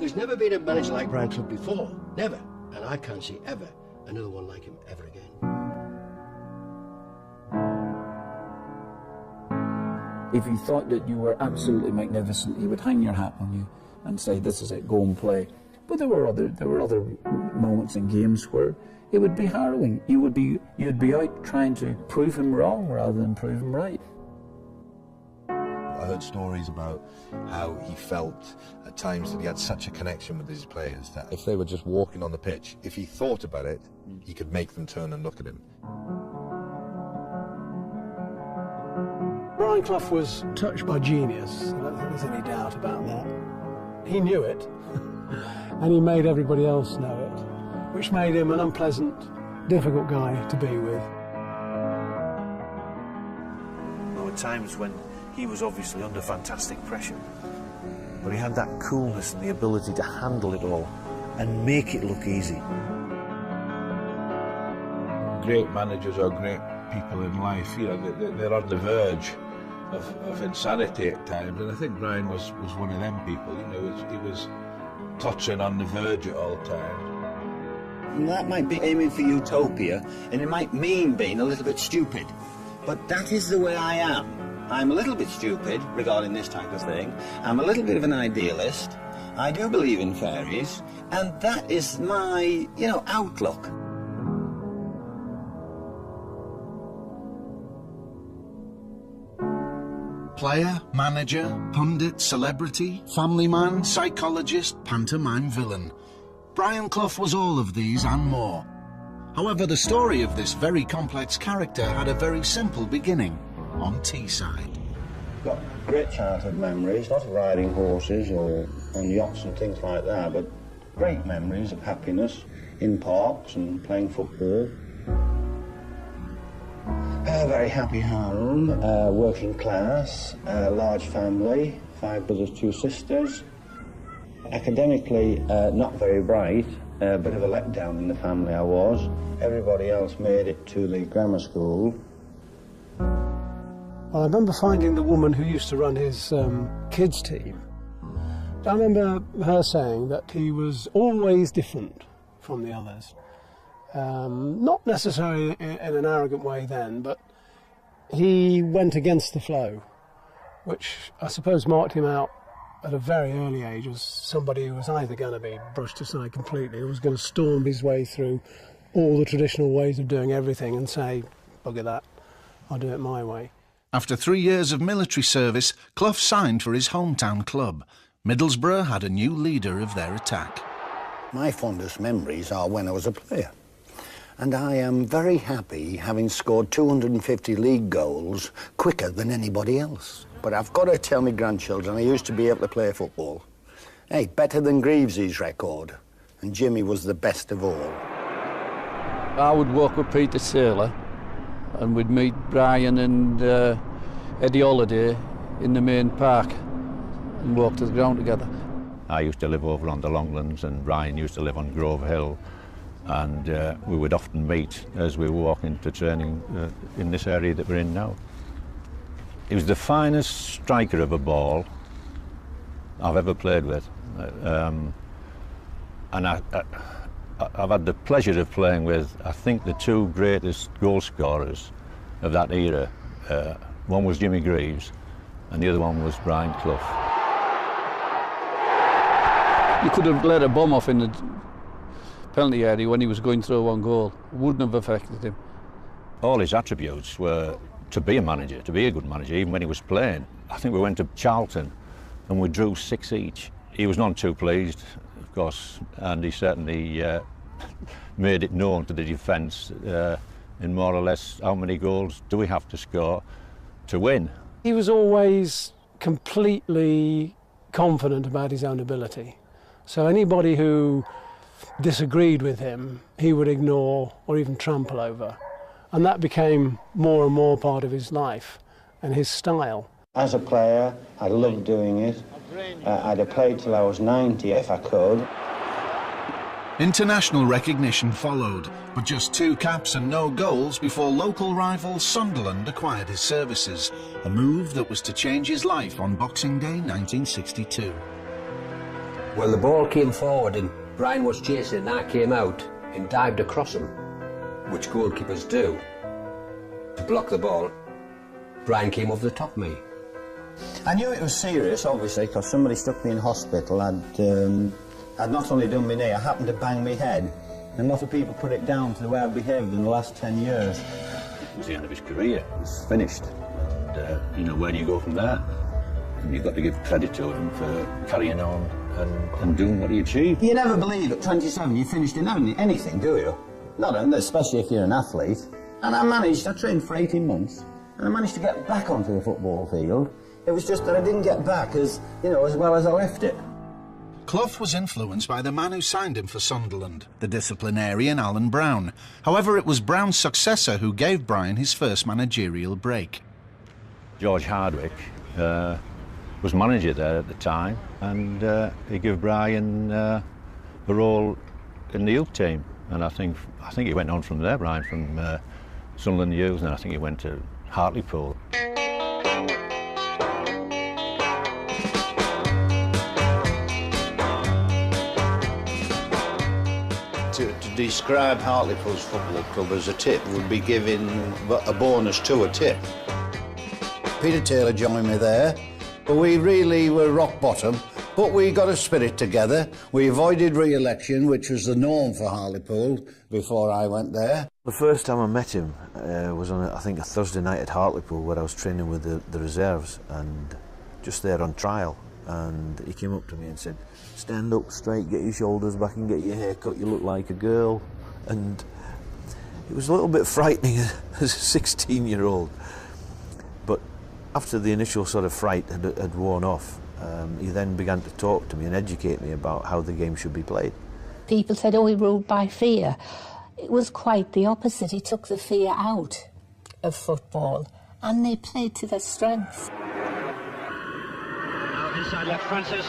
There's never been a manager like Brian Clough before, never. And I can't see ever another one like him ever again. If you thought that you were absolutely magnificent, he would hang your hat on you and say, "This is it, go and play." But there were other moments in games where it would be harrowing. You'd be out trying to prove him wrong rather than prove him right. I heard stories about how he felt at times that he had such a connection with his players that if they were just walking on the pitch, if he thought about it, he could make them turn and look at him. Brian Clough was touched by genius. I don't think there's any doubt about that. He knew it, and he made everybody else know it, which made him an unpleasant, difficult guy to be with. There were times when he was obviously under fantastic pressure, but he had that coolness and the ability to handle it all and make it look easy. Great managers are great people in life, you know, they're on the verge of insanity at times, and I think Brian was one of them people, you know, he was tottering on the verge at all times. And that might be aiming for utopia, and it might mean being a little bit stupid, but that is the way I am. I'm a little bit stupid regarding this type of thing. I'm a little bit of an idealist. I do believe in fairies, and that is my, outlook. Player, manager, pundit, celebrity, family man, psychologist, pantomime villain. Brian Clough was all of these and more. However, the story of this very complex character had a very simple beginning. On Teesside. Got great childhood memories, not of riding horses or on yachts and things like that, but great memories of happiness in parks and playing football. A very happy home, working class, large family, 5 brothers, 2 sisters. Academically, not very bright, a bit of a letdown in the family I was. Everybody else made it to the grammar school. I remember finding the woman who used to run his kids team. I remember her saying that he was always different from the others. Not necessarily in an arrogant way then, but he went against the flow, which I suppose marked him out at a very early age as somebody who was either going to be brushed aside completely or was going to storm his way through all the traditional ways of doing everything and say, bugger that, I'll do it my way. After 3 years of military service, Clough signed for his hometown club. Middlesbrough had a new leader of their attack. My fondest memories are when I was a player. And I am very happy having scored 250 league goals quicker than anybody else. But I've got to tell my grandchildren I used to be able to play football. Hey, better than Greaves's record. And Jimmy was the best of all. I would walk with Peter Saylor, and we'd meet Brian and Eddie Holliday in the main park and walk to the ground together. I used to live over on the Longlands and Ryan used to live on Grove Hill, and we would often meet as we were walking to training in this area that we're in now. He was the finest striker of a ball I've ever played with, and I've had the pleasure of playing with, I think, the 2 greatest goal scorers of that era. One was Jimmy Greaves, and the other one was Brian Clough. You could have let a bomb off in the penalty area when he was going through one goal. It wouldn't have affected him. All his attributes were to be a manager, to be a good manager, even when he was playing. I think we went to Charlton and we drew 6 each. He was none too pleased, of course, and he certainly made it known to the defence in more or less how many goals do we have to score to win. He was always completely confident about his own ability. So anybody who disagreed with him, he would ignore or even trample over. And that became more and more part of his life and his style. As a player, I loved doing it. I'd have played till I was 90 if I could. International recognition followed, but just 2 caps and no goals before local rival Sunderland acquired his services, a move that was to change his life on Boxing Day 1962. Well, the ball came forward and Brian was chasing and I came out and dived across him, which goalkeepers do, to block the ball. Brian came over the top of me. I knew it was serious, obviously, because somebody stuck me in hospital. I'd not only done my knee, I happened to bang my head. And a lot of people put it down to the way I've behaved in the last 10 years. It was the end of his career. It was finished. And, where do you go from there? And you've got to give credit to him for carrying on and doing what he achieved. You never believe at 27 you finished in anything, do you? Not especially if you're an athlete. And I trained for 18 months, and I managed to get back onto the football field. It was just that I didn't get back as well as I left it. Clough was influenced by the man who signed him for Sunderland, the disciplinarian Alan Brown. However, it was Brown's successor who gave Brian his first managerial break. George Hardwick was manager there at the time, and he gave Brian a role in the youth team. And I think he went on from there, Brian, from Sunderland Youth, and I think he went to Hartlepool. To describe Hartlepool's football club as a tip would be giving a bonus to a tip. Peter Taylor joined me there, but we really were rock bottom, but we got a spirit together. We avoided re-election, which was the norm for Hartlepool before I went there. The first time I met him was on, I think, a Thursday night at Hartlepool, where I was training with the reserves, and just there on trial. And he came up to me and said, "Stand up straight, get your shoulders back and get your hair cut, you look like a girl." And it was a little bit frightening as a 16-year-old. But after the initial sort of fright had worn off, he then began to talk to me and educate me about how the game should be played. People said, oh, he ruled by fear. It was quite the opposite. He took the fear out of football and they played to their strengths. Inside left, Francis.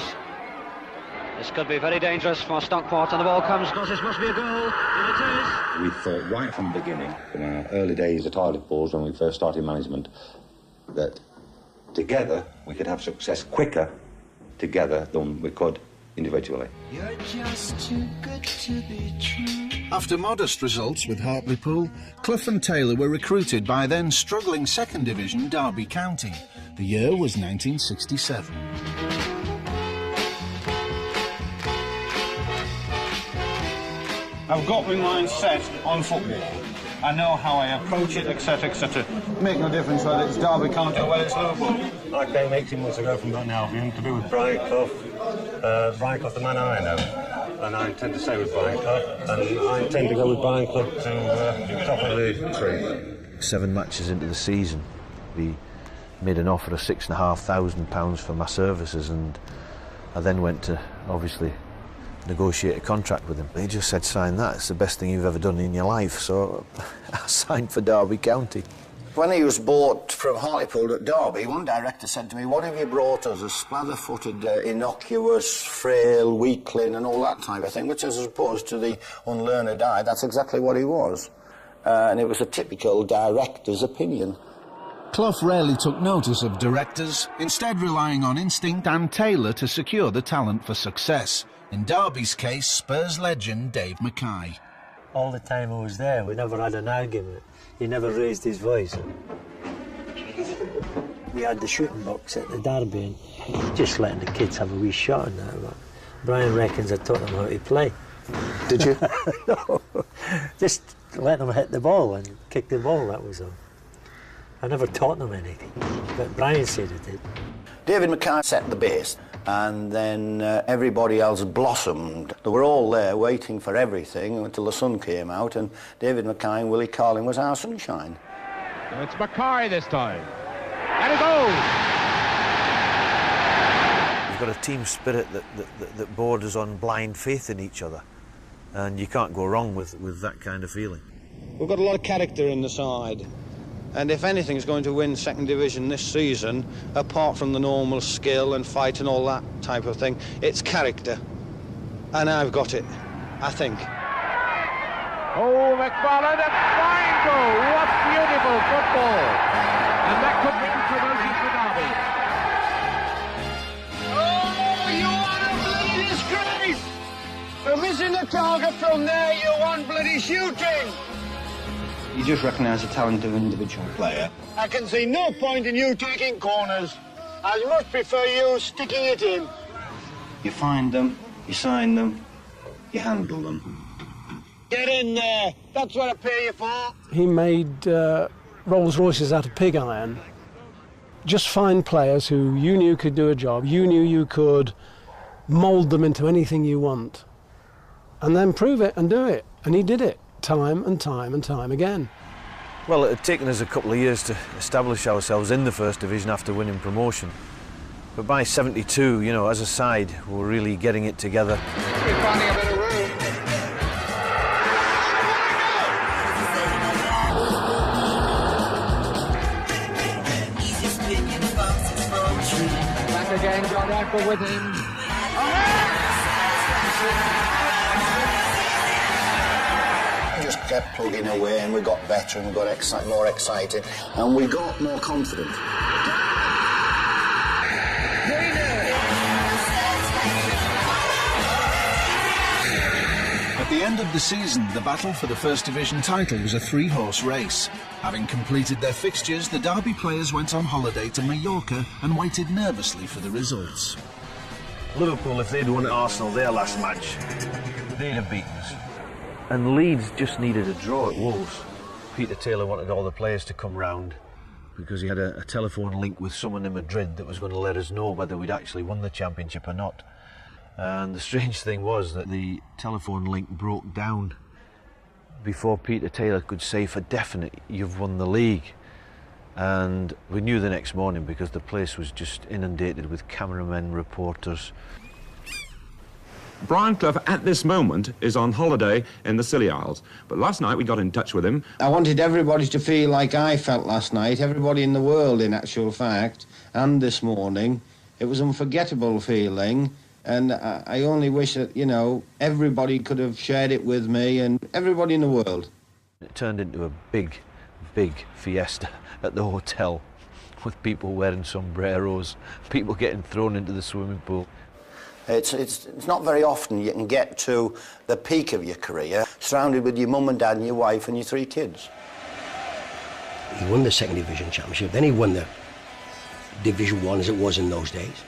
This could be very dangerous for Stockport, and the ball comes across. This must be a goal, and it is. We thought right from the beginning, in our early days at Hartlepool, when we first started management, that together we could have success quicker together than we could individually. You're just too good to be true. After modest results with Hartlepool, Clough and Taylor were recruited by then struggling second division Derby County. The year was 1967. I've got my mind set on football. I know how I approach it, etc., etc. Make no difference whether it's Derby County or whether it's Liverpool. I came 18 months ago from Burton Albion to be with Brian Clough. Brian Clough's the man I know, and I intend to stay with Brian Clough, and I intend to go with Brian Clough to the top of the tree. 7 matches into the season, we made an offer of £6,500 for my services, and I then went to, obviously, negotiate a contract with him. He just said, sign that, it's the best thing you've ever done in your life. So I signed for Derby County. When he was bought from Hartlepool at Derby, one director said to me, what have you brought us? A splather-footed, innocuous, frail weakling and all that type of thing, which as opposed to the unlearned eye, that's exactly what he was. And it was a typical director's opinion. Clough rarely took notice of directors, instead relying on instinct and Taylor to secure the talent for success. In Derby's case, Spurs legend Dave Mackay. All the time I was there, we never had an argument. He never raised his voice. We had the shooting box at the Derby and just letting the kids have a wee shot and that. Brian reckons I taught them how to play. Did you? No, just let them hit the ball and kick the ball, that was all. I never taught them anything, but Brian said it did. David Mackay set the base, and then everybody else blossomed. They were all there waiting for everything until the sun came out, and David Mackay and Willie Carling was our sunshine. So it's Mackay this time, and it goes! You've got a team spirit that borders on blind faith in each other, and you can't go wrong with that kind of feeling. We've got a lot of character in the side. And if anything's going to win second division this season, apart from the normal skill and fight and all that type of thing, it's character. And I've got it, I think. Oh, McFarlane, a fine goal! What beautiful football! And that could bring promotion to Derby. Oh, you are a bloody disgrace! target from there, you want bloody shooting! You just recognise the talent of an individual player. I can see no point in you taking corners. I much prefer you sticking it in. You find them, you sign them, you handle them. Get in there. That's what I pay you for. He made Rolls Royces out of pig iron. Just find players who you knew could do a job. You knew you could mould them into anything you want. And then prove it and do it. And he did it time and time and time again. Well, it had taken us a couple of years to establish ourselves in the First Division after winning promotion. But by 72, you know, as a side, we were really getting it together. We're finding a bit of room. Back again, John Apple with him. Just kept plugging away and we got better and we got more excited and we got more confident. At the end of the season, the battle for the First Division title was a three-horse race. Having completed their fixtures, the Derby players went on holiday to Mallorca and waited nervously for the results. Liverpool, if they'd won at Arsenal their last match, they'd have beaten us. And Leeds just needed a draw at Wolves. Peter Taylor wanted all the players to come round because he had a telephone link with someone in Madrid that was going to let us know whether we'd actually won the championship or not. And the strange thing was that the telephone link broke down before Peter Taylor could say for definite, you've won the league. And we knew the next morning because the place was just inundated with cameramen, reporters. Brian Clough at this moment is on holiday in the Scilly Isles, but last night we got in touch with him. I wanted everybody to feel like I felt last night, everybody in the world in actual fact, and this morning. It was an unforgettable feeling, and I only wish that, you know, everybody could have shared it with me and everybody in the world. It turned into a big, big fiesta at the hotel with people wearing sombreros, people getting thrown into the swimming pool. It's not very often you can get to the peak of your career surrounded with your mum and dad and your wife and your 3 kids. He won the Second Division Championship, then he won the Division 1 as it was in those days.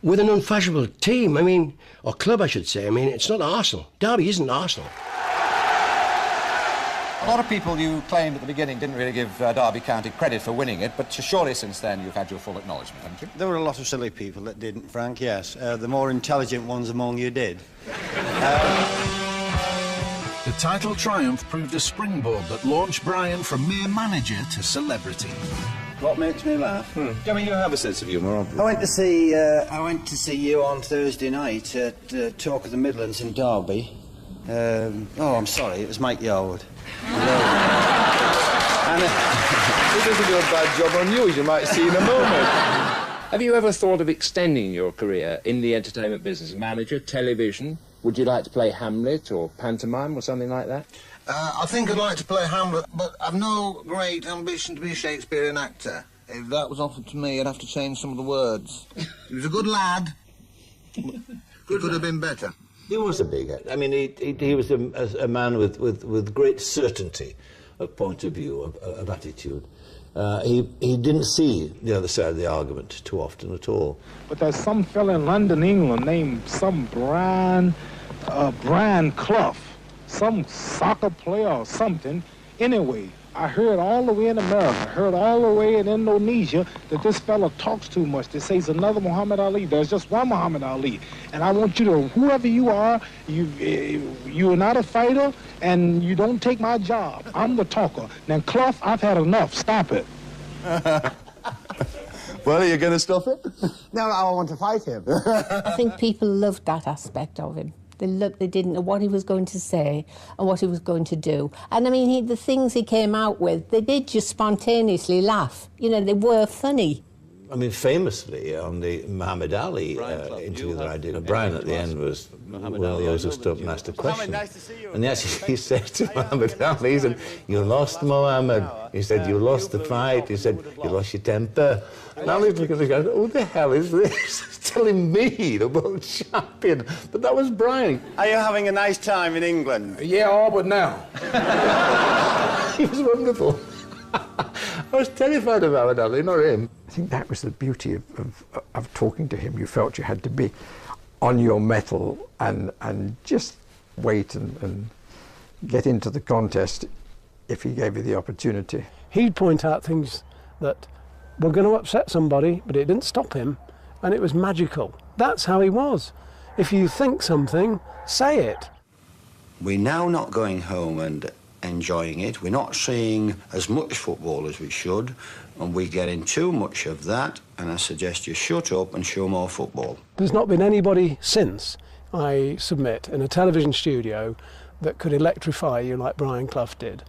With an unfashionable team, I mean, or club I should say, I mean, it's not Arsenal. Derby isn't Arsenal. A lot of people you claimed at the beginning didn't really give Derby County credit for winning it, but surely since then you've had your full acknowledgement, haven't you? There were a lot of silly people that didn't, Frank, yes. The more intelligent ones among you did. The title triumph proved a springboard that launched Brian from mere manager to celebrity. What makes me laugh? I mean, you have a sense of humour. I went to see you on Thursday night at Talk of the Midlands in Derby. Oh, I'm sorry, it was Mike Yarwood. He doesn't do a bad job on you, as you might see in a moment. Have you ever thought of extending your career in the entertainment business? Manager, television? Would you like to play Hamlet or pantomime or something like that? I think I'd like to play Hamlet, but I've no great ambition to be a Shakespearean actor. If that was offered to me, I'd have to change some of the words. He was a good lad. Could have been better. He was a big actor. I mean, he was a man with great certainty of point of view, of attitude. He didn't see the other side of the argument too often at all. But there's some fella in London, England, named some Brian Clough, some soccer player or something. Anyway, I heard all the way in America, heard all the way in Indonesia that this fella talks too much. They say he's another Muhammad Ali. There's just one Muhammad Ali. And I want you to, whoever you are, you're not a fighter and you don't take my job. I'm the talker. Now, Clough, I've had enough. Stop it. Well, are you going to stop it? No, I want to fight him. I think people loved that aspect of him. They didn't know what he was going to say and what he was going to do. And I mean, the things he came out with, they did just spontaneously laugh. You know, they were funny. I mean, famously, on the Muhammad Ali interview that I did, Brian at the end was, well, he always stood up and asked a question. And he said to Muhammad Ali, he said, you lost, Muhammad. He said, you lost the fight. He said, you lost your temper. And I was looking at the guy, who the hell is this? telling me the world champion, but that was Brian. Are you having a nice time in England? Yeah, all but now. He was wonderful. I was terrified of Howard, not him. I think that was the beauty of talking to him. You felt you had to be on your mettle and just wait and get into the contest if he gave you the opportunity. He'd point out things that were going to upset somebody, but it didn't stop him, and it was magical. That's how he was. If you think something, say it. We're now not going home and enjoying it. We're not seeing as much football as we should, and we're getting too much of that, and I suggest you shut up and show more football. There's not been anybody since, I submit, in a television studio that could electrify you like Brian Clough did.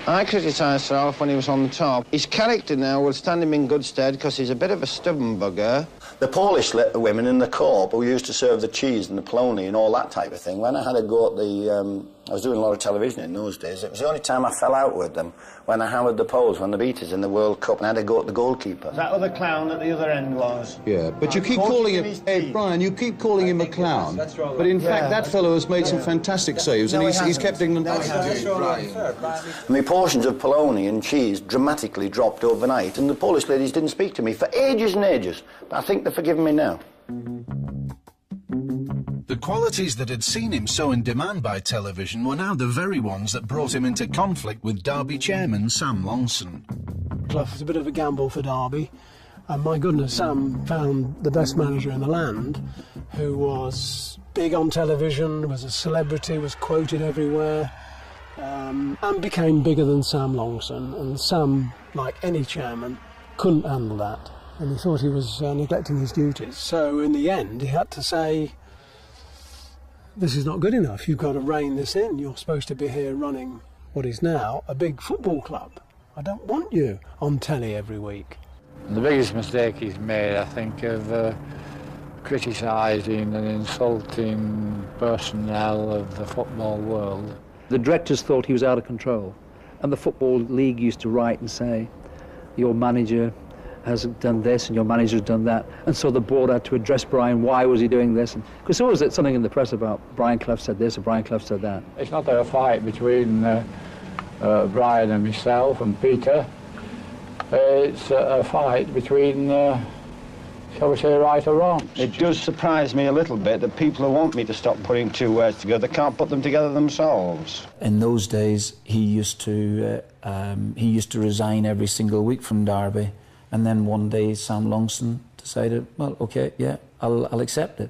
I criticised Ralph when he was on the top. His character now will stand him in good stead because he's a bit of a stubborn bugger. The Polish women in the corp who used to serve the cheese and the polony and all that type of thing, when I had a go at the... I was doing a lot of television in those days. It was the only time I fell out with them, when I hammered the Poles, when they beat us in the World Cup, and I had a go at the goalkeeper. That other clown at the other end was. Yeah, but you keep calling him... Hey, Brian, you keep calling him a clown, but in fact that fellow has made some fantastic saves, and he's kept England... My portions of polony and cheese dramatically dropped overnight, and the Polish ladies didn't speak to me for ages and ages. But I think they're forgiving me now. The qualities that had seen him so in demand by television were now the very ones that brought him into conflict with Derby chairman Sam Longson. Clough was a bit of a gamble for Derby, and my goodness, Sam found the best manager in the land, who was big on television, was a celebrity, was quoted everywhere, and became bigger than Sam Longson. And Sam, like any chairman, couldn't handle that, and he thought he was neglecting his duties. So in the end, he had to say, this is not good enough, you've got to rein this in. You're supposed to be here running what is now a big football club. I don't want you on telly every week. The biggest mistake he's made, I think, of criticising and insulting personnel of the football world. The directors thought he was out of control, and the Football League used to write and say, your manager has done this and your manager's done that, and so the board had to address Brian, why was he doing this? Because there was something in the press about Brian Clough said this or Brian Clough said that. It's not a fight between Brian and myself and Peter. It's a fight between, shall we say, right or wrong. It does surprise me a little bit that people who want me to stop putting two words together can't put them together themselves. In those days, he used to resign every single week from Derby. And then one day Sam Longson decided, well, OK, yeah, I'll accept it.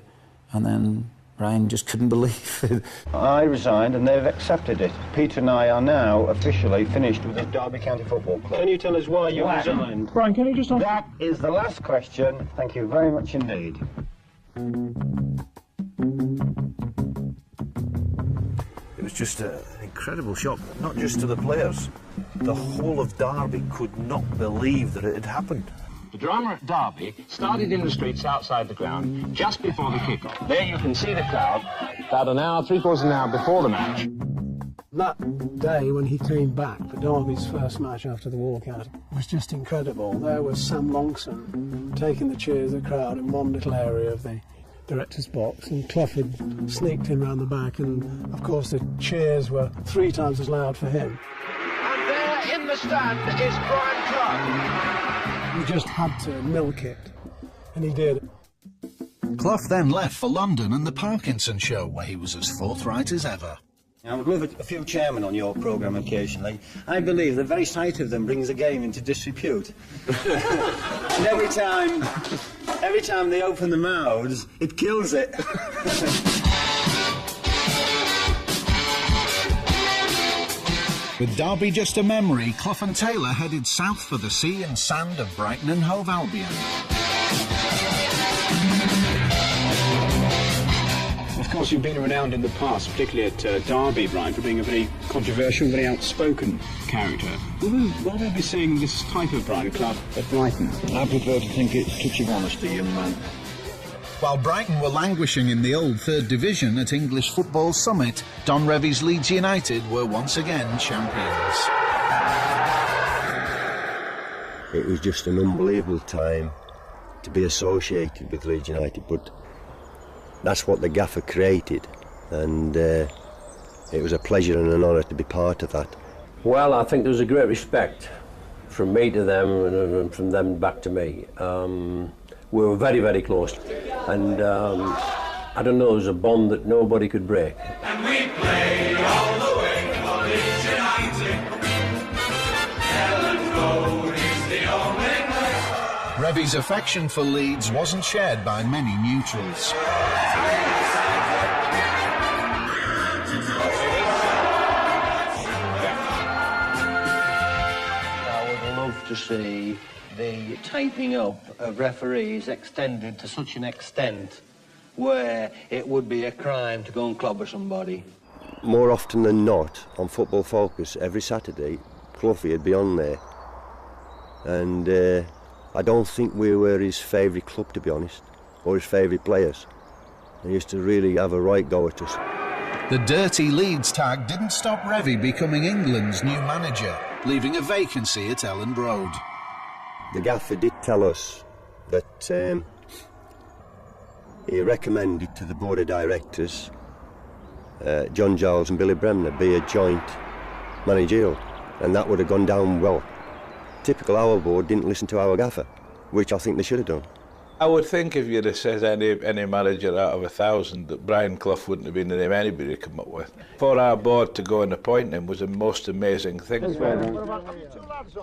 And then Brian just couldn't believe it. I resigned and they've accepted it. Peter and I are now officially finished with the Derby County Football Club. Can you tell us why you resigned? Brian, can you just... That is the last question. Thank you very much indeed. It was just an incredible shock, not just to the players. The whole of Derby could not believe that it had happened. The drama at Derby started in the streets outside the ground just before the kick-off. There you can see the crowd about an hour, three-quarters of an hour before the match. That day when he came back for Derby's first match after the walkout was just incredible. There was Sam Longson taking the cheers of the crowd in one little area of the director's box, and Clough had sneaked in round the back, and of course the cheers were 3 times as loud for him. And there in the stand is Brian Clough. He just had to milk it, and he did. Clough then left for London and the Parkinson Show, where he was as forthright as ever. I would love a few chairmen on your programme occasionally. I believe the very sight of them brings the game into disrepute. And every time they open their mouths, it kills it. With Derby just a memory, Clough and Taylor headed south for the sea and sand of Brighton and Hove Albion. Of course, you've been renowned in the past, particularly at Derby, Brian, for being a very controversial, very outspoken character. Will we be seeing this type of Brian Clough at Brighton? I prefer to think it's a touch of honesty, young man. While Brighton were languishing in the old third division at English Football Summit, Don Revie's Leeds United were once again champions. It was just an unbelievable time. to be associated with Leeds United, but that's what the gaffer created, and it was a pleasure and an honour to be part of that. Well, I think there was a great respect from me to them and from them back to me. We were very, very close, and I don't know, there was a bond that nobody could break. And we play all the way for Leeds United. Elland Road is the only place. Revy's affection for Leeds wasn't shared by many neutrals. To see the taping up of referees extended to such an extent where it would be a crime to go and clobber somebody. More often than not, on Football Focus, every Saturday, Cloughie would be on there. And I don't think we were his favourite club, to be honest, or his favourite players. He used to really have a right go at us. The dirty Leeds tag didn't stop Revy becoming England's new manager, leaving a vacancy at Elland Road. The gaffer did tell us that he recommended to the board of directors John Giles and Billy Bremner be a joint managerial, and that would have gone down well. Typical our board didn't listen to our gaffer, which I think they should have done. I would think if you'd have said any manager out of 1,000 that Brian Clough wouldn't have been the name anybody would come up with. For our board to go and appoint him was the most amazing thing.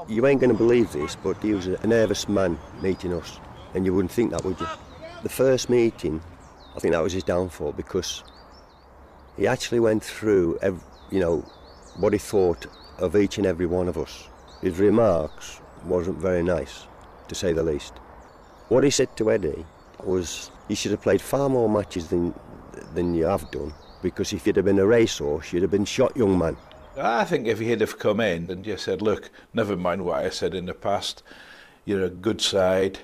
You ain't going to believe this, but he was a nervous man meeting us, and you wouldn't think that, would you? The first meeting, I think that was his downfall, because he actually went through, what he thought of each and every one of us. His remarks wasn't very nice, to say the least. What he said to Eddie was, you should have played far more matches than you have done, because if you'd have been a racehorse, you'd have been shot, young man. I think if he'd have come in and just said, look, never mind what I said in the past, you're a good side,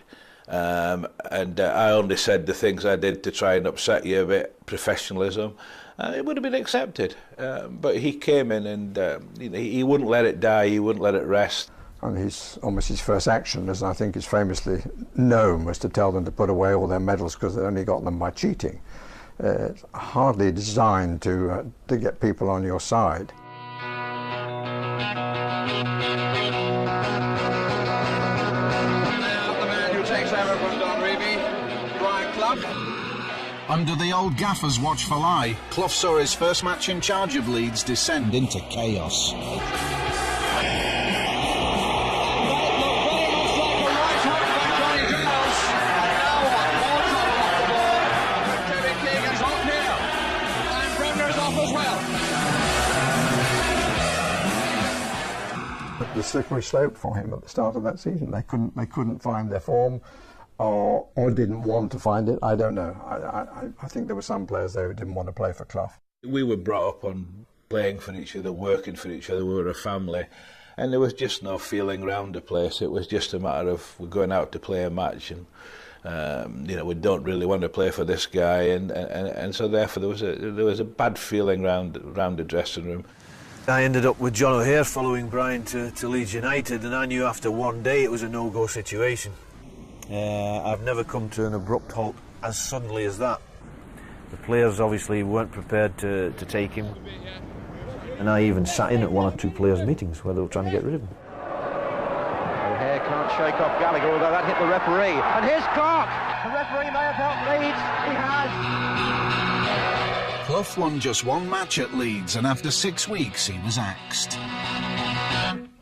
and I only said the things I did to try and upset you a bit, professionalism, it would have been accepted. But he came in and he wouldn't let it die, he wouldn't let it rest. And almost his first action, as I think is famously known, was to tell them to put away all their medals because they only got them by cheating. It's hardly designed to get people on your side. Now the man who takes over from Don Revie, Brian Clough. Under the old gaffer's watchful eye, Clough saw his first match in charge of Leeds descend into chaos. The slippery slope for him at the start of that season. They couldn't find their form, or didn't want to find it. I don't know. I think there were some players there who didn't want to play for Clough. We were brought up on playing for each other, working for each other. We were a family, and there was just no feeling round the place. It was just a matter of we're going out to play a match, and we don't really want to play for this guy, and so therefore there was a bad feeling round the dressing room. I ended up with John O'Hare following Brian to Leeds United, and I knew after one day it was a no-go situation. I've never come to an abrupt halt as suddenly as that. The players obviously weren't prepared to take him, and I even sat in at one or two players' meetings where they were trying to get rid of him. O'Hare can't shake off Gallagher, although that hit the referee. And here's Clark! The referee may have helped Leeds. He has. Clough won just one match at Leeds, and after 6 weeks he was axed.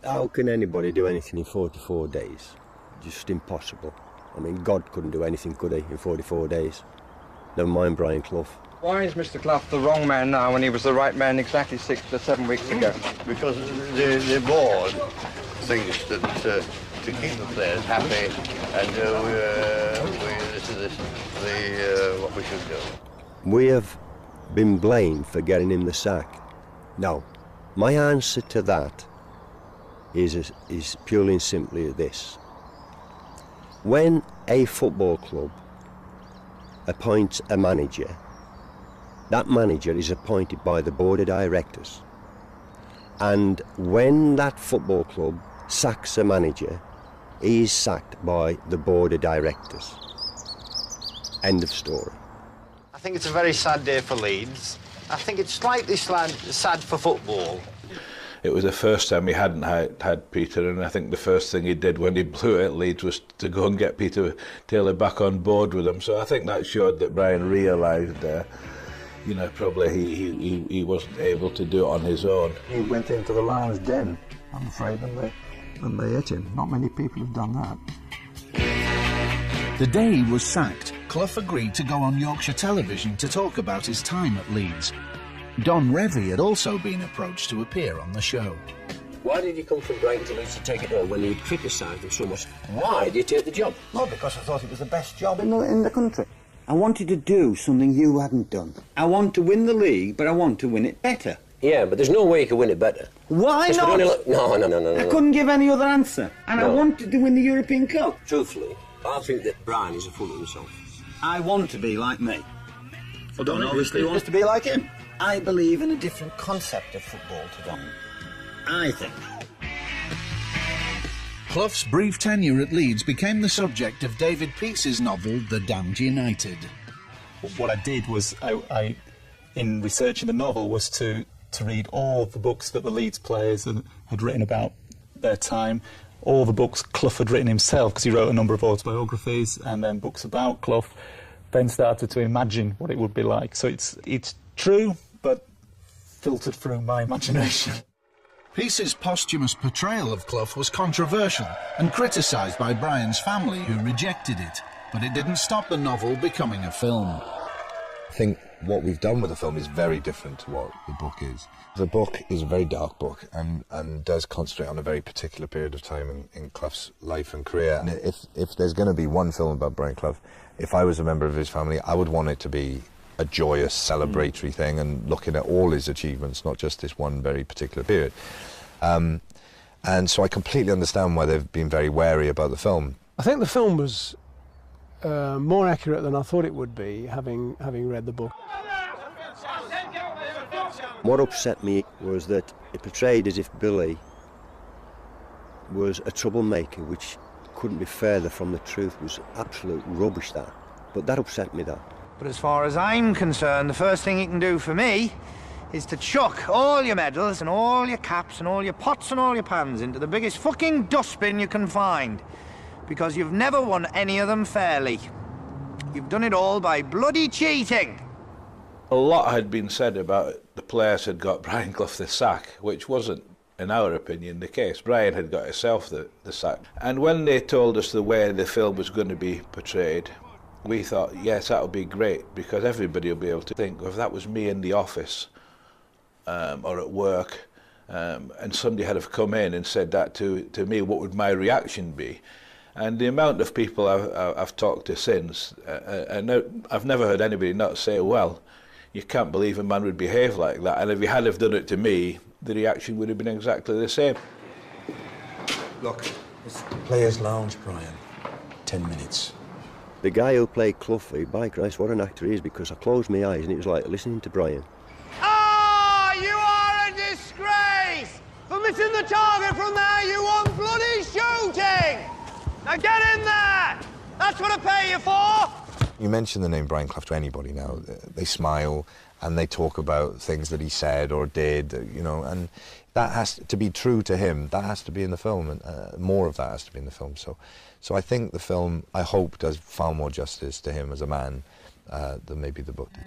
How can anybody do anything in 44 days? Just impossible. I mean, God couldn't do anything, could he, in 44 days? Never mind Brian Clough. Why is Mr. Clough the wrong man now when he was the right man exactly 6 to 7 weeks ago? Because the board thinks that to keep the players happy, and this is what we should do. We have been blamed for getting him the sack. Now, my answer to that is purely and simply this. When a football club appoints a manager, that manager is appointed by the board of directors. And when that football club sacks a manager, He is sacked by the board of directors. End of story. I think it's a very sad day for Leeds. I think it's slightly sad for football. It was the first time he hadn't had Peter, and I think the first thing he did when he blew it at Leeds was to go and get Peter Taylor back on board with him. So I think that showed that Brian realised, you know, probably he wasn't able to do it on his own. He went into the lion's den, I'm afraid, and they hit him. Not many people have done that. The day he was sacked, Clough agreed to go on Yorkshire television to talk about his time at Leeds. Don Revie had also been approached to appear on the show. Why did you come from Brighton to Leeds to take it on when you criticised him so much? Why did you take the job? Well, because I thought it was the best job in the country. I wanted to do something you hadn't done. I want to win the league, but I want to win it better. Yeah, but there's no way you can win it better. Why not? No. I couldn't give any other answer. And I wanted to win the European Cup. Truthfully, I think that Brian is a fool of himself. I want to be like me. Well, Don obviously wants to be like him. I believe in a different concept of football to Don. I think. Clough's brief tenure at Leeds became the subject of David Peace's novel The Damned United. What I did was, I in researching the novel, was to read all the books that the Leeds players had written about their time, all the books Clough had written himself, because he wrote a number of autobiographies and then books about Clough, then started to imagine what it would be like. So it's true, but filtered through my imagination. Peace's posthumous portrayal of Clough was controversial and criticised by Brian's family, who rejected it, but it didn't stop the novel becoming a film. I think what we've done with the film is very different to what the book is. The book is a very dark book and does concentrate on a very particular period of time in Clough's life and career. And if there's going to be one film about Brian Clough, if I was a member of his family, I would want it to be a joyous, celebratory thing and looking at all his achievements, not just this one very particular period. And so I completely understand why they've been very wary about the film. I think the film was more accurate than I thought it would be, having read the book. What upset me was that it portrayed as if Billy was a troublemaker, which couldn't be further from the truth. It was absolute rubbish, that. But that upset me, that. But as far as I'm concerned, the first thing you can do for me is to chuck all your medals and all your caps and all your pots and all your pans into the biggest fucking dustbin you can find. Because you've never won any of them fairly. You've done it all by bloody cheating. A lot had been said about the players had got Brian Clough the sack, which wasn't, in our opinion, the case. Brian had got himself the sack. And when they told us the way the film was going to be portrayed, we thought, yes, that would be great, because everybody will be able to think, well, if that was me in the office or at work, and somebody had have come in and said that to me, what would my reaction be? And the amount of people I've talked to since, and I've never heard anybody not say, well, you can't believe a man would behave like that. And if he had have done it to me, the reaction would have been exactly the same. Look, it's Players' Lounge, Brian. 10 minutes. The guy who played Cloughie, by Christ, what an actor he is, because I closed my eyes and it was like listening to Brian. Ah, you are a disgrace! For missing the target from there, you want bloody shooting! Now get in there! That's what I pay you for! You mention the name Brian Clough to anybody now, they smile and they talk about things that he said or did, you know, and that has to be true to him. That has to be in the film, and more of that has to be in the film. So I think the film, I hope, does far more justice to him as a man than maybe the book did.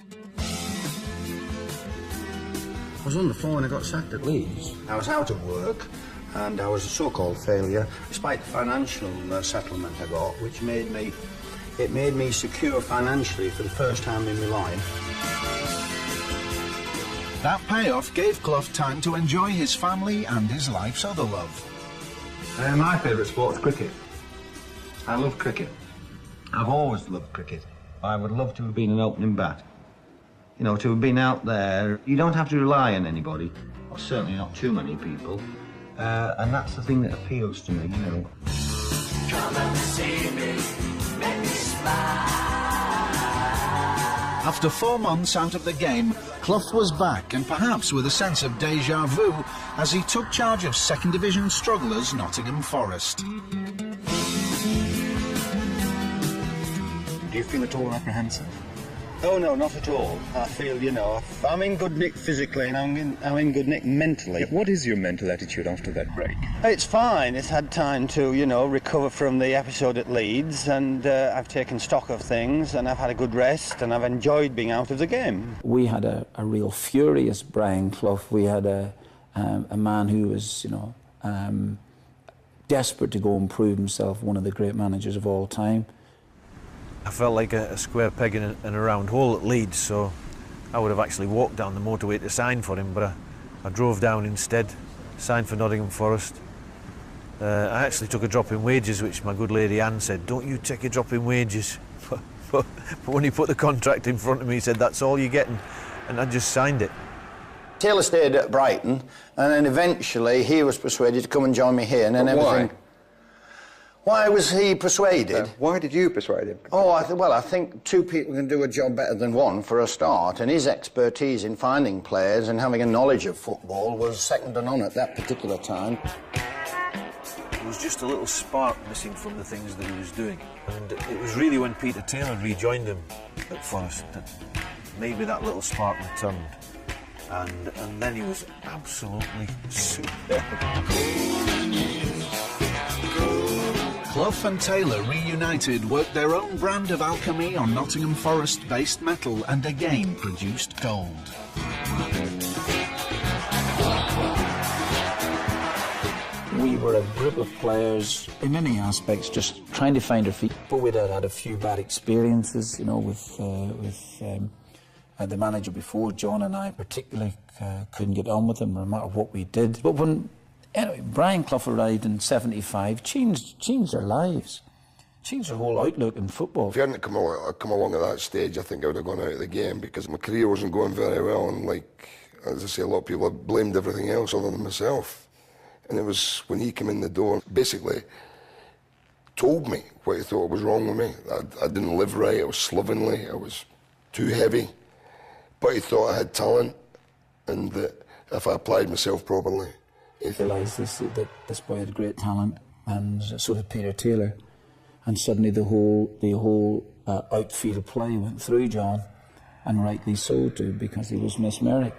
I was on the floor when I got sacked at Leeds. I was out of work and I was a so-called failure, despite the financial settlement I got, which made me secure financially for the first time in my life. That payoff gave Clough time to enjoy his family and his life's other love. My favourite sport is cricket. I love cricket. I've always loved cricket. I would love to have been an opening bat. You know, to have been out there, you don't have to rely on anybody, or certainly not too many people, and that's the thing that appeals to me, you know. Come and see me, make me smile. After 4 months out of the game, Clough was back, and perhaps with a sense of déjà vu, as he took charge of second division strugglers Nottingham Forest. Do you feel at all apprehensive? Oh no, not at all. I feel, you know, I'm in good nick physically and I'm in good nick mentally. What is your mental attitude after that break? It's fine. It's had time to, you know, recover from the episode at Leeds, and I've taken stock of things, and I've had a good rest, and I've enjoyed being out of the game. We had a real furious Brian Clough. We had a man who was, you know, desperate to go and prove himself one of the great managers of all time. I felt like a square peg in a round hole at Leeds, so I would have actually walked down the motorway to sign for him, but I drove down instead, signed for Nottingham Forest. I actually took a drop in wages, which my good lady Anne said, "Don't you take a drop in wages." But when he put the contract in front of me, he said, "That's all you're getting," and I just signed it. Taylor stayed at Brighton, and then eventually he was persuaded to come and join me here, and then everything... Why was he persuaded? Why did you persuade him? Oh, I think two people can do a job better than one for a start, and his expertise in finding players and having a knowledge of football was second to none at that particular time. There was just a little spark missing from the things that he was doing, and it was really when Peter Taylor rejoined him at Forest that maybe that little spark returned, and then he was absolutely superb. Clough and Taylor reunited, worked their own brand of alchemy on Nottingham Forest-based metal, and again produced gold. We were a group of players, in many aspects, just trying to find our feet. But we'd had a few bad experiences, you know, with the manager before. John and I particularly couldn't get on with him, no matter what we did. But when Brian Clough arrived in '75, changed their lives, changed their whole outlook in football. If he hadn't come along at that stage, I think I would have gone out of the game, because my career wasn't going very well, and like, as I say, a lot of people have blamed everything else other than myself. And it was when he came in the door, basically told me what he thought was wrong with me. I didn't live right, I was slovenly, I was too heavy. But he thought I had talent, and that if I applied myself properly, He realised that this boy had great talent, and so did Peter Taylor. And suddenly the whole outfield play went through John, and rightly so too, because he was mesmeric.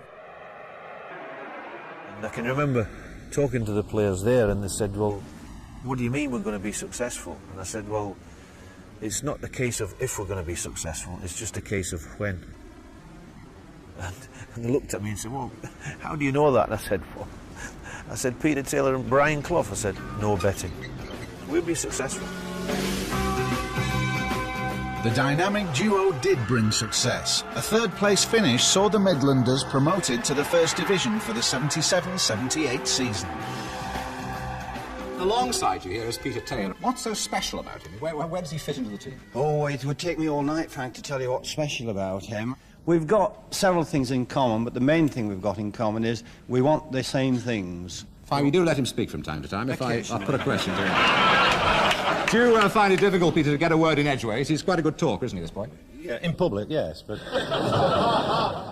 And I can remember talking to the players there, and they said, "Well, what do you mean we're going to be successful?" And I said, "Well, it's not the case of if we're going to be successful, it's just a case of when." And they looked at me and said, "Well, how do you know that?" And I said, "Peter Taylor and Brian Clough." I said, "No betting. We'll be successful." The dynamic duo did bring success. A third-place finish saw the Midlanders promoted to the First Division for the 77-78 season. Alongside you here is Peter Taylor. What's so special about him? Where does he fit into the team? Oh, it would take me all night, Frank, to tell you what's special about him. We've got several things in common, but the main thing we've got in common is we want the same things. Fine, we do let him speak from time to time. If I'll put a question to him. Do you find it difficult, Peter, to get a word in edgeways? He's quite a good talker, isn't he, this boy? Yeah, in public, yes, but...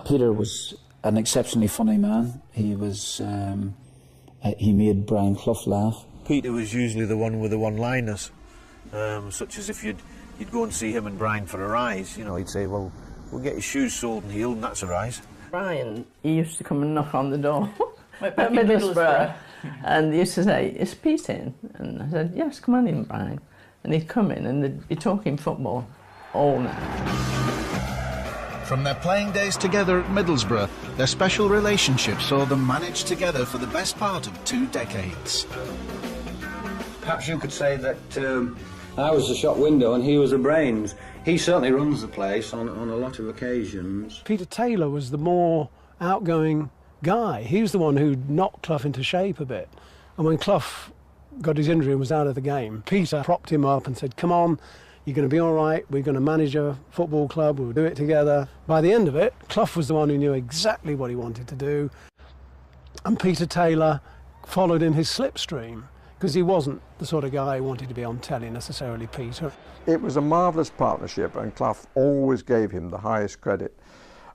Peter was an exceptionally funny man. He was... he made Brian Clough laugh. Peter was usually the one with the one-liners, such as if you'd go and see him and Brian for a rise. You know, he'd say, "Well, we'll get his shoes soled and heeled, and that's a rise." Brian, he used to come and knock on the door at Middlesbrough, and he used to say, "Is Pete in?" And I said, "Yes, come on in, Brian." And he'd come in and they'd be talking football all night. From their playing days together at Middlesbrough, their special relationship saw them manage together for the best part of 2 decades. Perhaps you could say that I was the shop window and he was the brains. He certainly runs the place on a lot of occasions. Peter Taylor was the more outgoing guy. He was the one who knocked Clough into shape a bit. And when Clough got his injury and was out of the game, Peter propped him up and said, "Come on, you're going to be all right. We're going to manage a football club. We'll do it together." By the end of it, Clough was the one who knew exactly what he wanted to do. And Peter Taylor followed in his slipstream, because he wasn't the sort of guy who wanted to be on telly necessarily, Peter. It was a marvellous partnership, and Clough always gave him the highest credit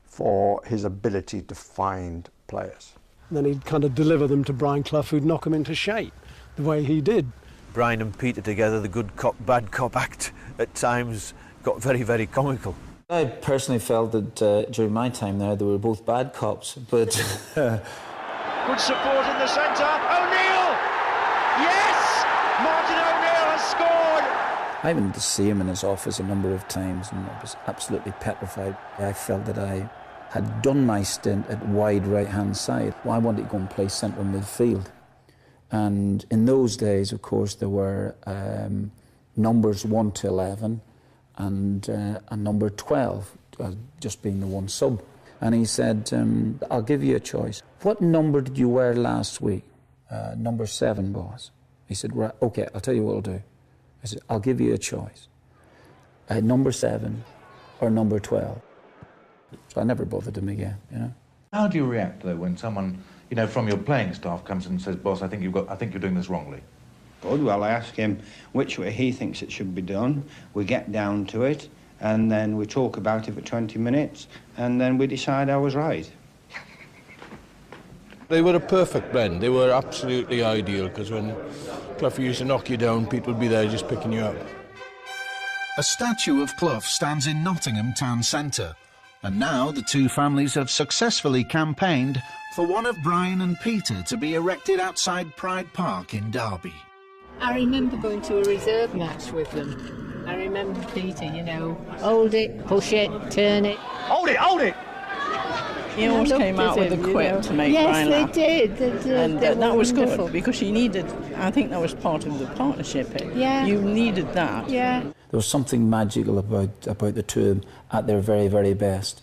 for his ability to find players. And then he'd kind of deliver them to Brian Clough, who'd knock them into shape, the way he did. Brian and Peter together, the good cop, bad cop act at times got very, very comical. I personally felt that during my time there, they were both bad cops, but... Good support in the centre. O'Neill! Yes! Martin O'Neill has scored! I went to see him in his office a number of times and I was absolutely petrified. I felt that I had done my stint at wide right-hand side. I wanted to go and play central midfield. And in those days, of course, there were numbers 1 to 11 and a number 12, just being the one sub. And he said, I'll give you a choice. What number did you wear last week? Number 7, boss. He said, right, okay, I'll tell you what I'll do. I said, I'll give you a choice. Number 7 or number 12. So I never bothered him again, you know. How do you react, though, when someone, you know, from your playing staff comes and says, boss, I think you're doing this wrongly? Good, well, I ask him which way he thinks it should be done. We get down to it, and then we talk about it for 20 minutes, and then we decide I was right. They were a perfect blend. They were absolutely ideal, because when Clough used to knock you down, people would be there just picking you up. A statue of Clough stands in Nottingham town centre, and now the two families have successfully campaigned for one of Brian and Peter to be erected outside Pride Park in Derby. I remember going to a reserve match with them. I remember Peter, you know, hold it, push it, turn it. Hold it, hold it! He always came out with a quip to make Brian laugh. Yes, they did. And that was good, because you needed, I think that was part of the partnership. Yeah. You needed that. Yeah. There was something magical about the two of them at their very, very best.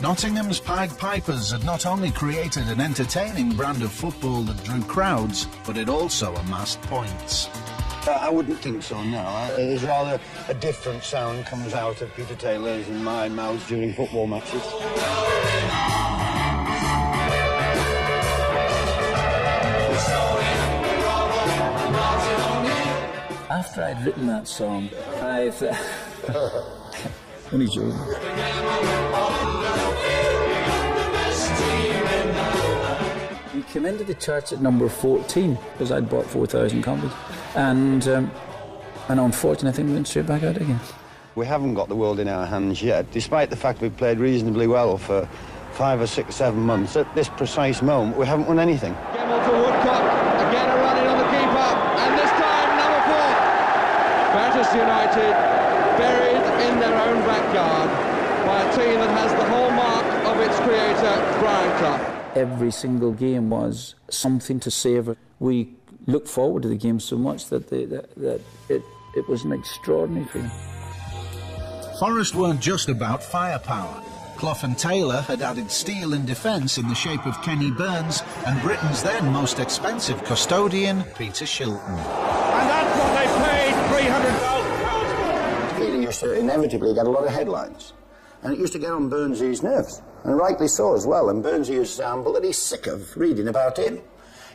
Nottingham's Pied Pipers had not only created an entertaining brand of football that drew crowds, but it also amassed points. I wouldn't think so, no. There's rather a different sound comes out of Peter Taylor's and my mouth during football matches. After I'd written that song, I've... only joking. We came into the church at number 14, because I'd bought 4,000 copies. And unfortunately, I think we went straight back out again. We haven't got the world in our hands yet, despite the fact we've played reasonably well for 5 or 6, 7 months. At this precise moment, we haven't won anything. Gemmell to Woodcock, again a run in on the keeper, and this time number 4. Manchester United buried in their own backyard by a team that has the hallmark of its creator, Brian Clough. Every single game was something to savour. We looked forward to the game so much that it was an extraordinary feeling. Forest weren't just about firepower. Clough and Taylor had added steel in defence in the shape of Kenny Burns and Britain's then most expensive custodian, Peter Shilton. And that's what they paid £300,000 for. Peter used to inevitably get a lot of headlines, and it used to get on Burnsy's nerves, and rightly so as well. And Burnsy used to sound bloody sick of reading about him.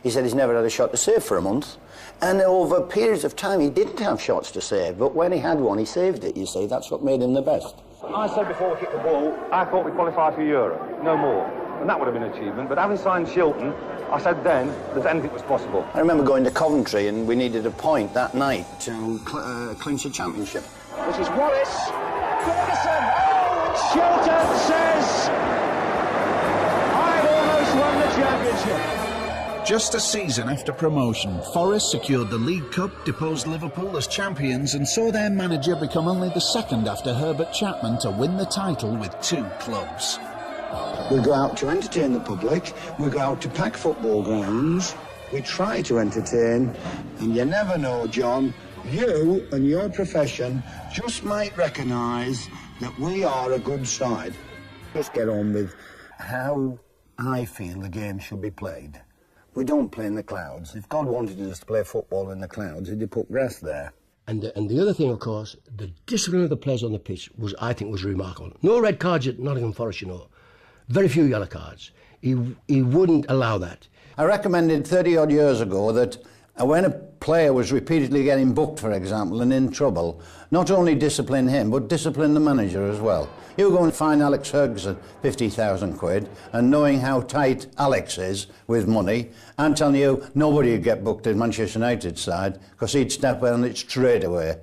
He said he's never had a shot to save for a month, and over periods of time he didn't have shots to save, but when he had one he saved it, you see. That's what made him the best. I said before we kicked the ball, I thought we'd qualify for Europe, no more. And that would have been an achievement, but having signed Shilton, I said then that anything was possible. I remember going to Coventry and we needed a point that night to clinch a championship. This is Wallace. Ferguson. Oh, Shilton says, I've almost won the championship. Just a season after promotion, Forest secured the League Cup, deposed Liverpool as champions and saw their manager become only the second after Herbert Chapman to win the title with 2 clubs. We go out to entertain the public, we go out to pack football grounds, we try to entertain, and you never know, John, you and your profession just might recognise that we are a good side. Let's get on with how I feel the game should be played. We don't play in the clouds. If God wanted us to play football in the clouds, he'd have put grass there. And the other thing, of course, the discipline of the players on the pitch I think was remarkable. No red cards at Nottingham Forest, you know. Very few yellow cards. He wouldn't allow that. I recommended 30-odd years ago that And when a player was repeatedly getting booked, for example, and in trouble, not only discipline him, but discipline the manager as well. You go and find Alex Ferguson 50,000 quid, and knowing how tight Alex is with money, I'm telling you, nobody would get booked in Manchester United's side, because he'd step on it straight away.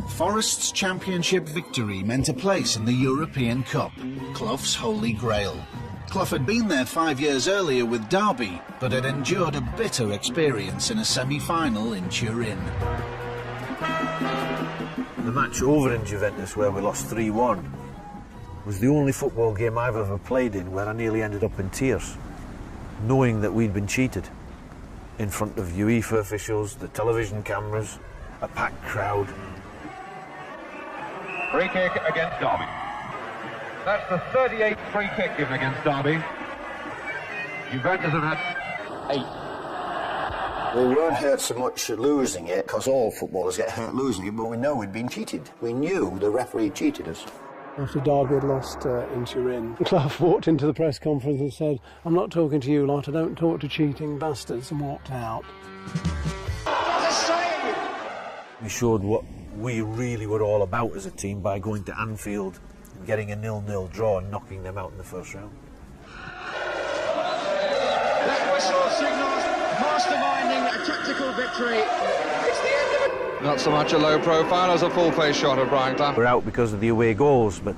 Forest's championship victory meant a place in the European Cup, Clough's holy grail. Clough had been there 5 years earlier with Derby, but had endured a bitter experience in a semi-final in Turin. The match over in Juventus, where we lost 3-1, was the only football game I've ever played in where I nearly ended up in tears, knowing that we'd been cheated in front of UEFA officials, the television cameras, a packed crowd. Free kick against Derby. That's the 38th free kick given against Derby. Juventus have had 8. We weren't hurt so much losing it, because all footballers get hurt losing it, but we know we'd been cheated. We knew the referee cheated us. After Derby had lost in Turin, Clough walked into the press conference and said, "I'm not talking to you lot, I don't talk to cheating bastards," and walked out. We showed what we really were all about as a team by going to Anfield and getting a 0-0 draw and knocking them out in the first round. That whistle signals masterminding a tactical victory. It's the end of it. Not so much a low profile as a full-face shot of Brian Clough. We're out because of the away goals, but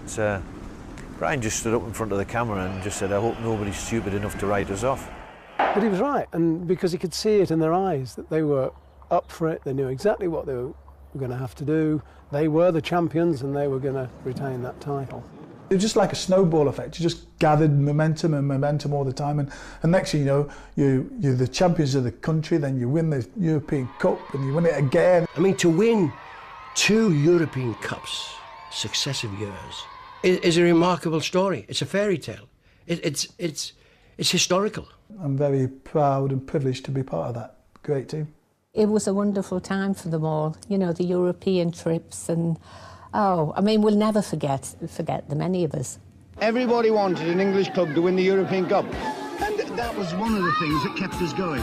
Brian just stood up in front of the camera and just said, "I hope nobody's stupid enough to write us off." But he was right, and because he could see it in their eyes that they were up for it, they knew exactly what they were going to have to do. They were the champions and they were going to retain that title. It was just like a snowball effect. You just gathered momentum all the time, and next thing you know, you're the champions of the country, then you win the European Cup and you win it again. I mean, to win 2 European Cups successive years is a remarkable story. It's a fairy tale. It's historical. I'm very proud and privileged to be part of that great team. It was a wonderful time for them all, you know, the European trips, and I mean, we'll never forget them, any of us. Everybody wanted an English club to win the European Cup, and that was one of the things that kept us going.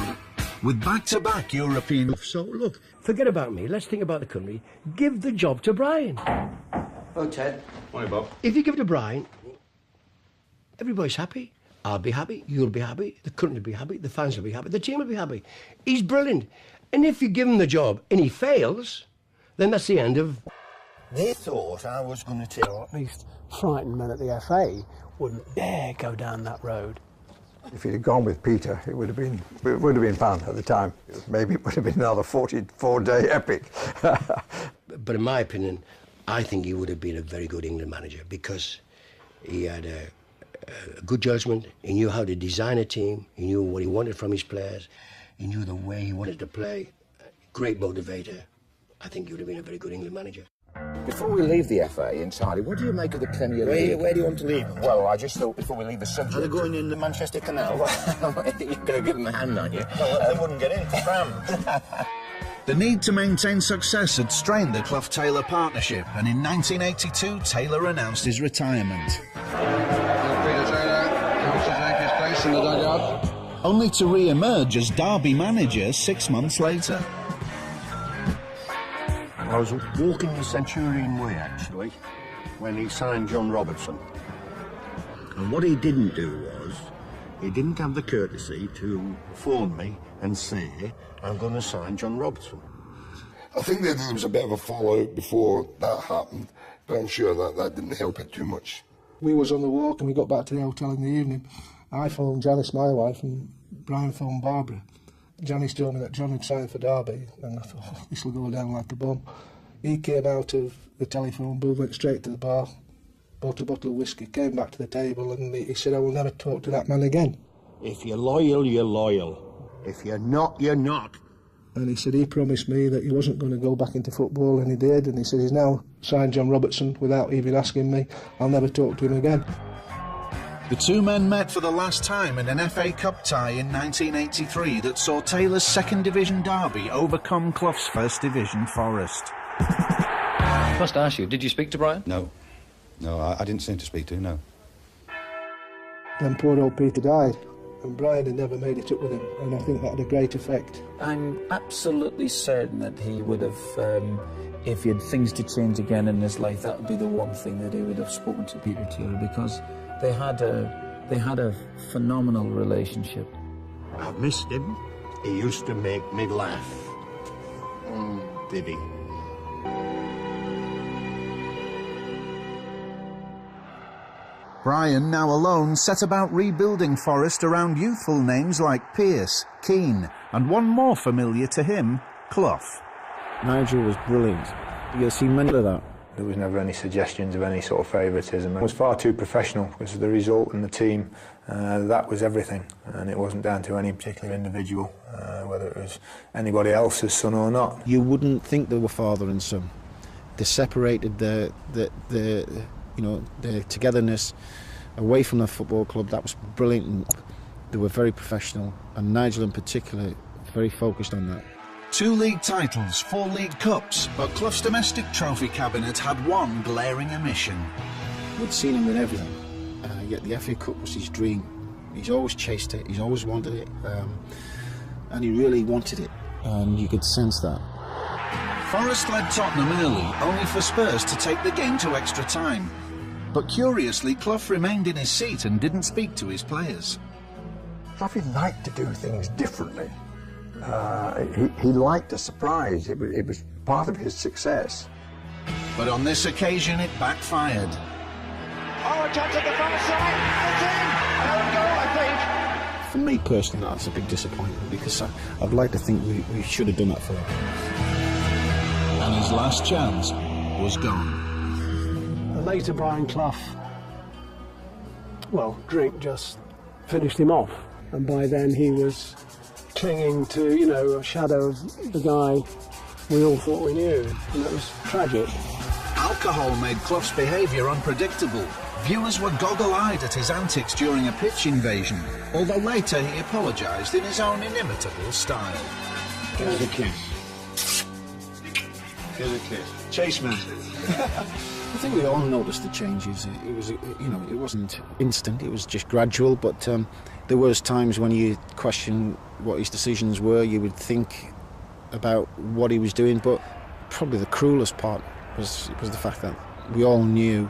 With back-to-back European... So, look, forget about me. Let's think about the country. Give the job to Brian. Oh, Ted. Morning, Bob. If you give it to Brian, everybody's happy. I'll be happy, you'll be happy, the country will be happy, the fans will be happy, the team will be happy. He's brilliant. And if you give him the job and he fails, then that's the end of... They thought I was going to tell... At least frightened men at the FA wouldn't dare go down that road. If he'd have gone with Peter, it would have been fun at the time. Maybe it would have been another 44-day epic. But in my opinion, I think he would have been a very good England manager, because he had a good judgment. He knew how to design a team. He knew what he wanted from his players. He knew the way he wanted to play. Great motivator. I think he would have been a very good England manager. Before we leave the FA entirely, what do you make of the Premier League? Where do you want to leave them? Well, I just thought before we leave the subject... Are they going in the Manchester Canal? You're going to give them a hand, aren't you? Well, they wouldn't get in, crammed. The need to maintain success had strained the Clough-Taylor partnership, and in 1982, Taylor announced his retirement. Peter Taylor comes to take his place in the dugout. Only to re-emerge as Derby manager 6 months later. I was walking the Centurion Way, actually, when he signed John Robertson. And what he didn't do was, he didn't have the courtesy to phone me and say, "I'm going to sign John Robertson." I think that there was a bit of a fallout before that happened, but I'm sure that didn't help it too much. We was on the walk and we got back to the hotel in the evening. I phoned Janice, my wife, and Brian phoned Barbara. Janice told me that John had signed for Derby, and I thought, oh, this will go down like a bomb. He came out of the telephone booth, went straight to the bar, bought a bottle of whiskey, came back to the table, and he said, "I will never talk to that man again." If you're loyal, you're loyal. If you're not, you're not. And he said he promised me that he wasn't going to go back into football, and he did. And he said he's now signed John Robertson without even asking me. I'll never talk to him again. The two men met for the last time in an FA Cup tie in 1983 that saw Taylor's second division Derby overcome Clough's first division Forest. I must ask you, did you speak to Brian? No, I didn't seem to speak to him, no. Then poor old Peter died. and Brian had never made it up with him, and I think that had a great effect. I'm absolutely certain that he would have, if he had things to change again in his life, that would be the one thing that he would have spoken to Peter Taylor, because they had a phenomenal relationship. I've missed him. He used to make me laugh. Did he? Brian, now alone, set about rebuilding Forest around youthful names like Pearce, Keane, and one more familiar to him, Clough. Nigel was brilliant. You'll see many of that. There was never any suggestions of any sort of favouritism. It was far too professional because the result and the team, that was everything. And it wasn't down to any particular individual, whether it was anybody else's son or not. You wouldn't think they were father and son. They separated the togetherness away from the football club. That was brilliant. They were very professional, and Nigel in particular, very focused on that. 2 league titles, 4 league cups, but Clough's domestic trophy cabinet had one glaring omission. We'd seen him with everything, yet the FA Cup was his dream. He's always chased it, he's always wanted it, and he really wanted it, and you could sense that. Forest led Tottenham early, only for Spurs to take the game to extra time. But curiously, Clough remained in his seat and didn't speak to his players. Clough liked to do things differently. He liked a surprise. It was part of his success. But on this occasion, it backfired. Oh, a chance at the far side. It's in. Own goal, I think. For me personally, that's a big disappointment, because I'd like to think we should have done that for him. And his last chance was gone. The later Brian Clough, well, drink just finished him off, and by then he was clinging to, you know, a shadow of the guy we all thought we knew, and that was tragic. Alcohol made Clough's behaviour unpredictable. Viewers were goggle-eyed at his antics during a pitch invasion, although later he apologised in his own inimitable style. Give us a kiss. Give us a kiss. Chase man. I think we all noticed the changes. It was, it wasn't instant. It was just gradual. But there was times when you question what his decisions were. You would think about what he was doing. But probably the cruelest part was the fact that we all knew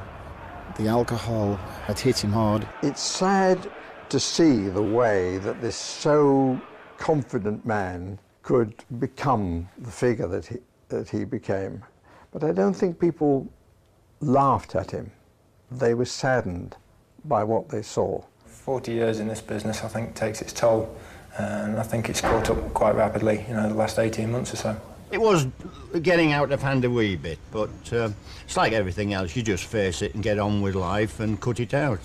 the alcohol had hit him hard. It's sad to see the way that this so confident man could become the figure that he became. But I don't think people laughed at him. They were saddened by what they saw. 40 years in this business, I think, takes its toll, and I think it's caught up quite rapidly, the last 18 months or so. It was getting out of hand a wee bit, but it's like everything else. You just face it and get on with life and cut it out.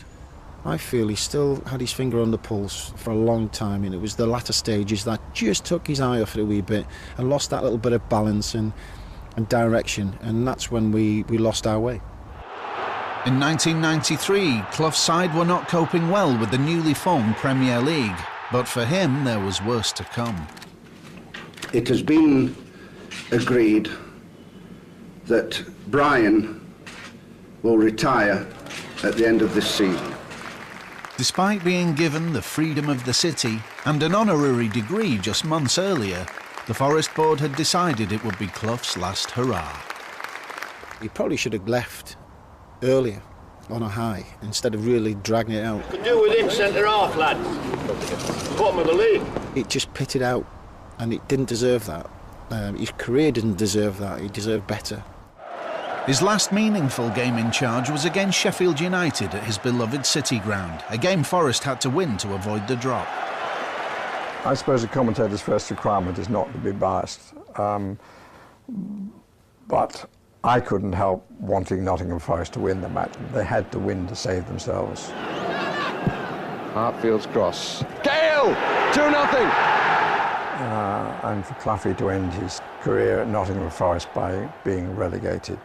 I feel he still had his finger on the pulse for a long time, and it was the latter stages that just took his eye off it a wee bit and lost that little bit of balance and direction, and that's when we lost our way. In 1993, Clough's side were not coping well with the newly formed Premier League, but for him there was worse to come. It has been agreed that Brian will retire at the end of this season. Despite being given the freedom of the city and an honorary degree just months earlier, the Forest Board had decided it would be Clough's last hurrah. He probably should have left earlier on a high instead of really dragging it out. Could do with him centre-half, lad. Bottom of the league. It just pitted out, and it didn't deserve that. His career didn't deserve that. He deserved better. His last meaningful game in charge was against Sheffield United at his beloved City ground, a game Forest had to win to avoid the drop. I suppose a commentator's first requirement is not to be biased, but I couldn't help wanting Nottingham Forest to win the match. They had to win to save themselves. Hartfield's cross. Gale! 2-0. And for Clough to end his career at Nottingham Forest by being relegated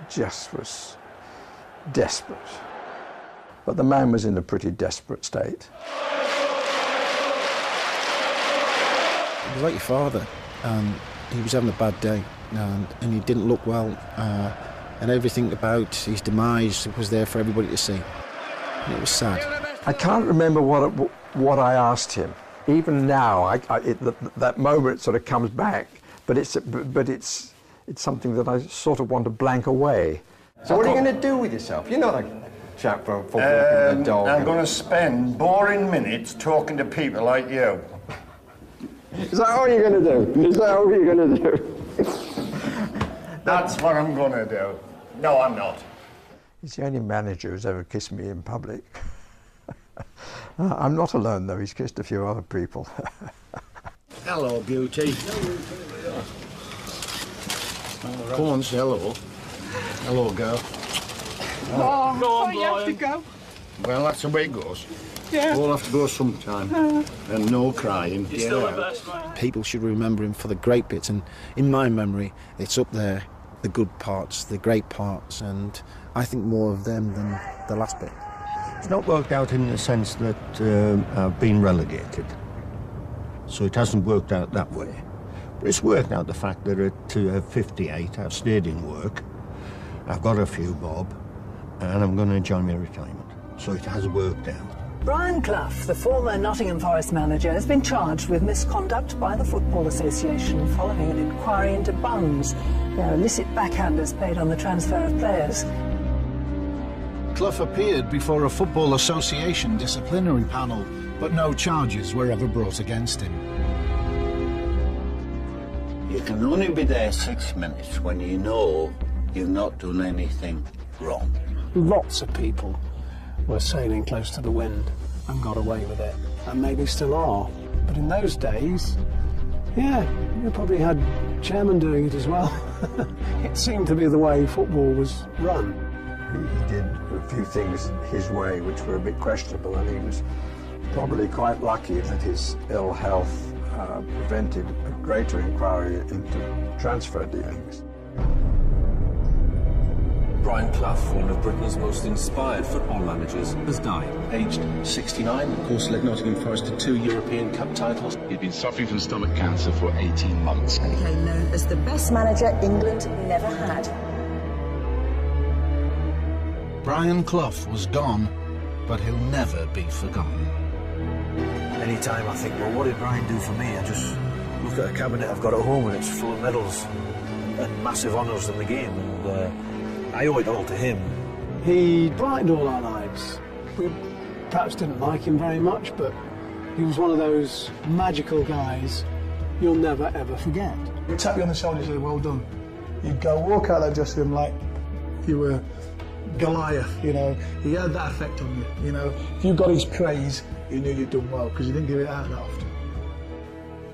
just was desperate. But the man was in a pretty desperate state. He was like your father, and he was having a bad day, and he didn't look well, and everything about his demise was there for everybody to see. And it was sad. I can't remember what I asked him. Even now, that moment sort of comes back, but it's something that I sort of want to blank away. So what are you going to do with yourself? You're not a chap for football and a dog. I'm going to spend boring minutes talking to people like you. Is that all you're going to do? Is that all you're going to do? That's what I'm going to do. No, I'm not. He's the only manager who's ever kissed me in public. I'm not alone, though. He's kissed a few other people. Hello, beauty. Come on, say hello. Hello, girl. Oh, go on, you have to go. Well, that's the way it goes. Yeah. We'll have to go sometime. And no crying. You're still the best, man. People should remember him for the great bits, and in my memory, it's up there, the good parts, the great parts, and I think more of them than the last bit. It's not worked out in the sense that I've been relegated. So it hasn't worked out that way. But it's worked out the fact that at 58 I've stayed in work, I've got a few bob, and I'm going to enjoy my retirement. So it has worked out. Brian Clough, the former Nottingham Forest manager, has been charged with misconduct by the Football Association following an inquiry into bungs, their illicit backhanders paid on the transfer of players. Clough appeared before a Football Association disciplinary panel, but no charges were ever brought against him. You can only be there 6 minutes when you know you've not done anything wrong. Lots of people were sailing close to the wind and got away with it, and maybe still are. But in those days, yeah, you probably had chairman doing it as well. It seemed to be the way football was run. He did a few things his way which were a bit questionable, and he was probably quite lucky that his ill health prevented a greater inquiry into transfer dealings. Brian Clough, one of Britain's most inspired football managers, has died. Aged 69, of course, led Nottingham Forest to 2 European Cup titles. He'd been suffering from stomach cancer for 18 months. And became known as the best manager England never had. Brian Clough was gone, but he'll never be forgotten. Any time I think, well, what did Brian do for me? I just look at a cabinet I've got at home and it's full of medals and massive honours in the game, and I owe it all to him. He brightened all our lives. We perhaps didn't like him very much, but he was one of those magical guys you'll never ever forget. He'd tap you on the shoulder and say, well done. You'd go walk out that dressing room like you were Goliath, you know. He had that effect on you, you know. If you got his praise, you knew you'd done well, because he didn't give it out that often.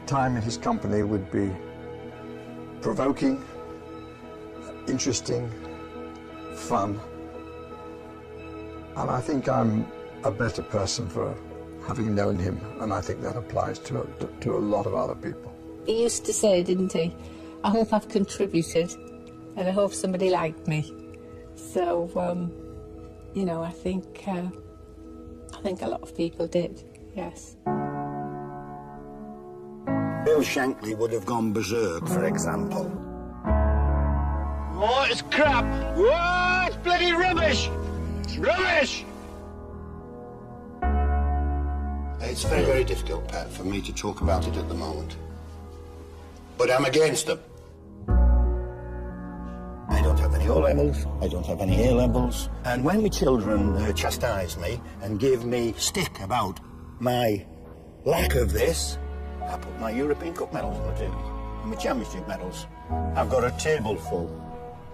Time in his company would be provoking, interesting, fun, and I think I'm a better person for having known him, and I think that applies to a lot of other people. He used to say, didn't he, I hope I've contributed and I hope somebody liked me. So, you know, I think a lot of people did, yes. Bill Shankly would have gone berserk, for example. Oh, it's crap! Oh, it's bloody rubbish! It's rubbish! It's very, very difficult, Pat, for me to talk about it at the moment. But I'm against them. I don't have any O-levels, I don't have any A-levels, and when my children chastise me and give me stick about my lack of this, I put my European Cup medals on the table, and my Championship medals. I've got a table full.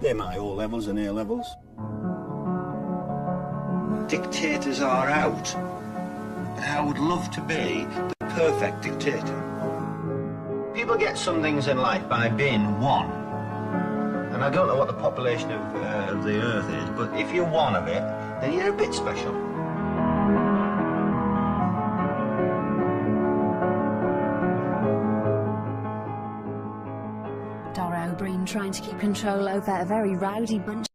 They're my O-levels and A-levels. Dictators are out, but I would love to be the perfect dictator. People get some things in life by being one. And I don't know what the population of the Earth is, but if you're one of it, then you're a bit special. Dara O'Brien trying to keep control over a very rowdy bunch.